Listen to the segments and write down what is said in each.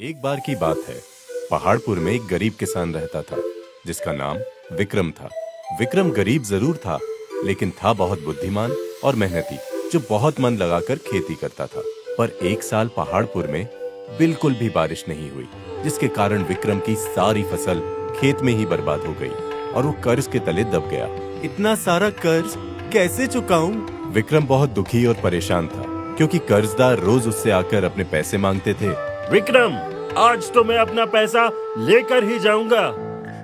एक बार की बात है, पहाड़पुर में एक गरीब किसान रहता था जिसका नाम विक्रम था। विक्रम गरीब जरूर था, लेकिन था बहुत बुद्धिमान और मेहनती, जो बहुत मन लगाकर खेती करता था। पर एक साल पहाड़पुर में बिल्कुल भी बारिश नहीं हुई, जिसके कारण विक्रम की सारी फसल खेत में ही बर्बाद हो गई और वो कर्ज के तले दब गया। इतना सारा कर्ज कैसे चुकाऊं? विक्रम बहुत दुखी और परेशान था, क्योंकि कर्जदार रोज उससे आकर अपने पैसे मांगते थे। विक्रम, आज तो मैं अपना पैसा लेकर ही जाऊंगा।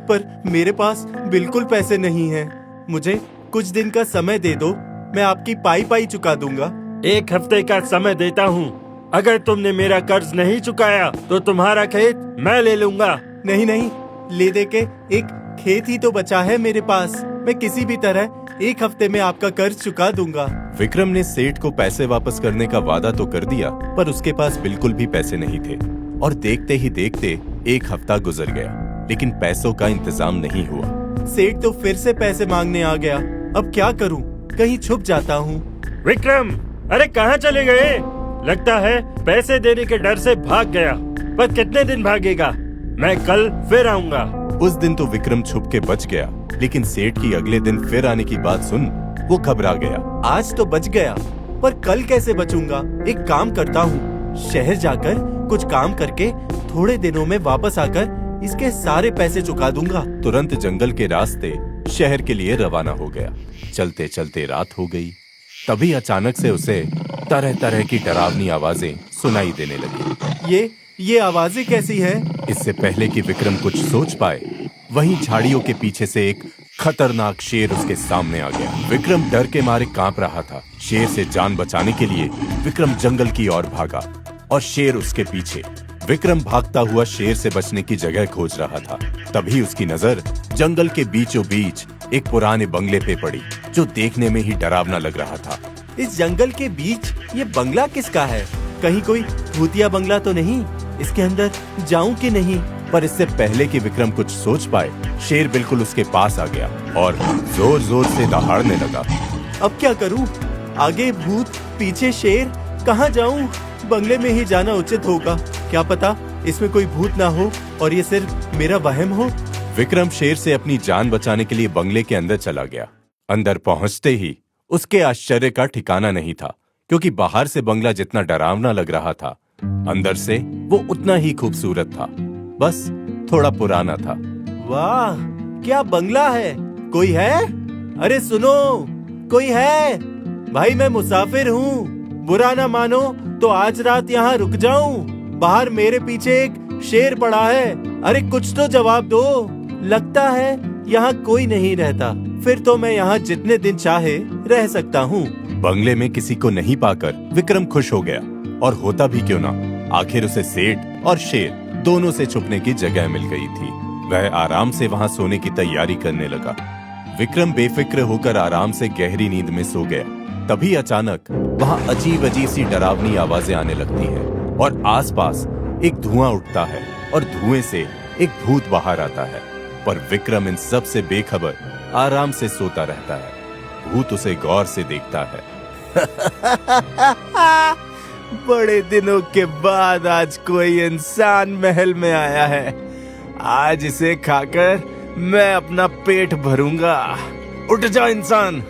पर मेरे पास बिल्कुल पैसे नहीं हैं। मुझे कुछ दिन का समय दे दो, मैं आपकी पाई पाई चुका दूंगा। 1 हफ्ते का समय देता हूँ। अगर तुमने मेरा कर्ज नहीं चुकाया तो तुम्हारा खेत मैं ले लूंगा। नहीं नहीं, ले दे के एक खेत ही तो बचा है मेरे पास। मैं किसी भी तरह 1 हफ्ते में आपका कर्ज चुका दूंगा। विक्रम ने सेठ को पैसे वापस करने का वादा तो कर दिया, पर उसके पास बिल्कुल भी पैसे नहीं थे। और देखते ही देखते 1 हफ्ता गुजर गया, लेकिन पैसों का इंतजाम नहीं हुआ। सेठ तो फिर से पैसे मांगने आ गया। अब क्या करूं? कहीं छुप जाता हूं। विक्रम, अरे कहाँ चले गए? लगता है पैसे देने के डर से भाग गया। पर कितने दिन भागेगा? मैं कल फिर आऊंगा। उस दिन तो विक्रम छुप के बच गया, लेकिन सेठ की अगले दिन फिर आने की बात सुन वो घबरा गया। आज तो बच गया, पर कल कैसे बचूंगा? एक काम करता हूँ, शहर जाकर कुछ काम करके थोड़े दिनों में वापस आकर इसके सारे पैसे चुका दूंगा। तुरंत जंगल के रास्ते शहर के लिए रवाना हो गया। चलते चलते रात हो गई, तभी अचानक से उसे तरह तरह की डरावनी आवाजें सुनाई देने लगी। ये आवाजें कैसी हैं? इससे पहले कि विक्रम कुछ सोच पाए, वहीं झाड़ियों के पीछे से एक खतरनाक शेर उसके सामने आ गया। विक्रम डर के मारे कांप रहा था। शेर से जान बचाने के लिए विक्रम जंगल की ओर भागा और शेर उसके पीछे। विक्रम भागता हुआ शेर से बचने की जगह खोज रहा था। तभी उसकी नजर जंगल के बीचों बीच एक पुराने बंगले पे पड़ी, जो देखने में ही डरावना लग रहा था। इस जंगल के बीच ये बंगला किसका है? कहीं कोई भूतिया बंगला तो नहीं? इसके अंदर जाऊं कि नहीं? पर इससे पहले कि विक्रम कुछ सोच पाए, शेर बिल्कुल उसके पास आ गया और जोर जोर से दहाड़ने लगा। अब क्या करूं? आगे भूत, पीछे शेर, कहां जाऊं? बंगले में ही जाना उचित होगा। क्या पता इसमें कोई भूत ना हो और ये सिर्फ मेरा वहम हो। विक्रम शेर से अपनी जान बचाने के लिए बंगले के अंदर चला गया। अंदर पहुंचते ही उसके आश्चर्य का ठिकाना नहीं था, क्योंकि बाहर से बंगला जितना डरावना लग रहा था, अंदर से वो उतना ही खूबसूरत था, बस थोड़ा पुराना था। वाह, क्या बंगला है! कोई है? अरे सुनो, कोई है? भाई मैं मुसाफिर हूँ, बुरा ना मानो तो आज रात यहाँ रुक जाऊं। बाहर मेरे पीछे एक शेर पड़ा है। अरे कुछ तो जवाब दो। लगता है यहाँ कोई नहीं रहता। फिर तो मैं यहाँ जितने दिन चाहे रह सकता हूँ। बंगले में किसी को नहीं पाकर विक्रम खुश हो गया, और होता भी क्यों ना, आखिर उसे सेठ और शेर दोनों से छुपने की जगह मिल गई थी। वह आराम से वहां सोने की तैयारी करने लगा। विक्रम बेफिक्र होकर आराम से गहरी नींद में सो गया। तभी अचानक वहां अजीब अजीब सी डरावनी आवाजें आने लगती हैं और आसपास एक धुआं उठता है और धुएं से एक भूत बाहर आता है। पर विक्रम इन सब से बेखबर आराम से सोता रहता है। भूत उसे गौर से देखता है। बड़े दिनों के बाद आज कोई इंसान महल में आया है। आज इसे खाकर मैं अपना पेट भरूंगा। उठ जाओ इंसान,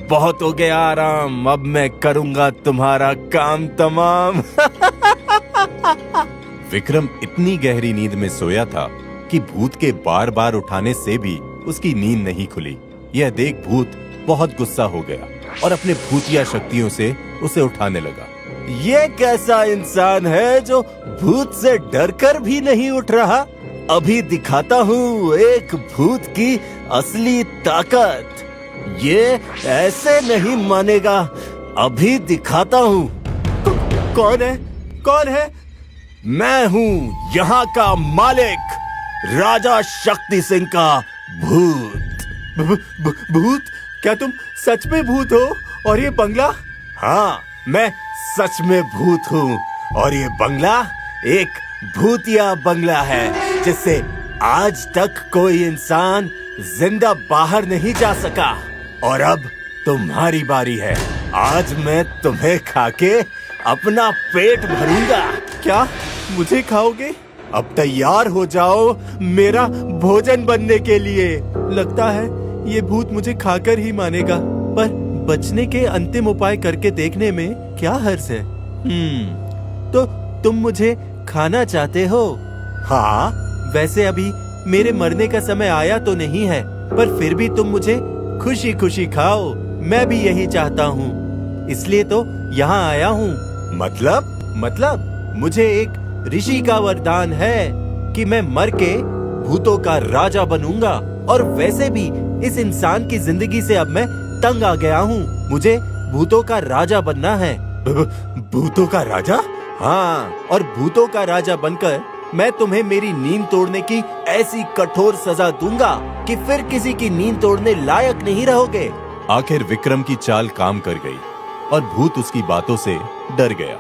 बहुत हो गया आराम, अब मैं करूंगा तुम्हारा काम तमाम। विक्रम इतनी गहरी नींद में सोया था कि भूत के बार बार उठाने से भी उसकी नींद नहीं खुली। यह देख भूत बहुत गुस्सा हो गया और अपने भूतिया शक्तियों से उसे उठाने लगा। ये कैसा इंसान है जो भूत से डरकर भी नहीं उठ रहा? अभी दिखाता हूँ एक भूत की असली ताकत। ये ऐसे नहीं मानेगा। अभी दिखाता हूँ। कौन है? कौन है? मैं हूँ यहाँ का मालिक, राजा शक्ति सिंह का भूत। भूत? क्या तुम सच में भूत हो? और ये बंगला? हाँ, मैं सच में भूत हूँ और ये बंगला एक भूतिया बंगला है, जिससे आज तक कोई इंसान जिंदा बाहर नहीं जा सका। और अब तुम्हारी बारी है। आज मैं तुम्हें खाके अपना पेट भरूंगा। क्या मुझे खाओगे? अब तैयार हो जाओ मेरा भोजन बनने के लिए। लगता है ये भूत मुझे खाकर ही मानेगा, पर बचने के अंतिम उपाय करके देखने में क्या हर्ज है। तो तुम मुझे खाना चाहते हो? हाँ, वैसे अभी मेरे मरने का समय आया तो नहीं है, पर फिर भी तुम मुझे खुशी खुशी खाओ। मैं भी यही चाहता हूँ, इसलिए तो यहाँ आया हूँ। मतलब मुझे एक ऋषि का वरदान है कि मैं मर के भूतों का राजा बनूंगा, और वैसे भी इस इंसान की जिंदगी से अब मैं तंग आ गया हूँ। मुझे भूतों का राजा बनना है। भूतों का राजा? हाँ, और भूतों का राजा बनकर मैं तुम्हें मेरी नींद तोड़ने की ऐसी कठोर सजा दूंगा कि फिर किसी की नींद तोड़ने लायक नहीं रहोगे। आखिर विक्रम की चाल काम कर गई और भूत उसकी बातों से डर गया।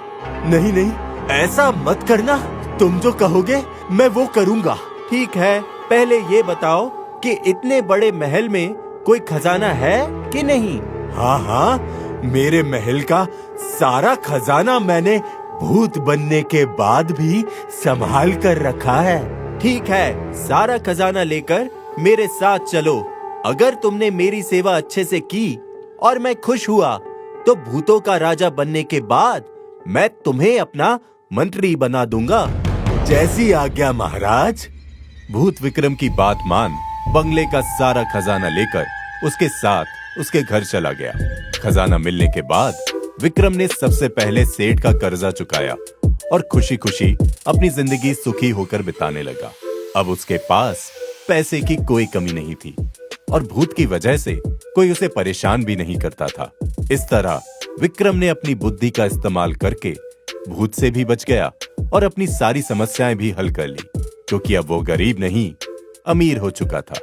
नहीं, ऐसा मत करना। तुम जो कहोगे मैं वो करूंगा। ठीक है, पहले ये बताओ कि इतने बड़े महल में कोई खजाना है कि नहीं? हाँ, मेरे महल का सारा खजाना मैंने भूत बनने के बाद भी संभाल कर रखा है। ठीक है, सारा खजाना लेकर मेरे साथ चलो। अगर तुमने मेरी सेवा अच्छे से की और मैं खुश हुआ, तो भूतों का राजा बनने के बाद मैं तुम्हें अपना मंत्री बना दूंगा। जैसी आज्ञा महाराज। भूत विक्रम की बात मान बंगले का सारा खजाना लेकर उसके साथ उसके घर चला गया। खजाना मिलने के बाद विक्रम ने सबसे पहले सेठ का कर्जा चुकाया और खुशी खुशी अपनी जिंदगी सुखी होकर बिताने लगा। अब उसके पास पैसे की कोई कमी नहीं थी और भूत की वजह से कोई उसे परेशान भी नहीं करता था। इस तरह विक्रम ने अपनी बुद्धि का इस्तेमाल करके भूत से भी बच गया और अपनी सारी समस्याएं भी हल कर ली, क्योंकि अब वो गरीब नहीं, अमीर हो चुका था।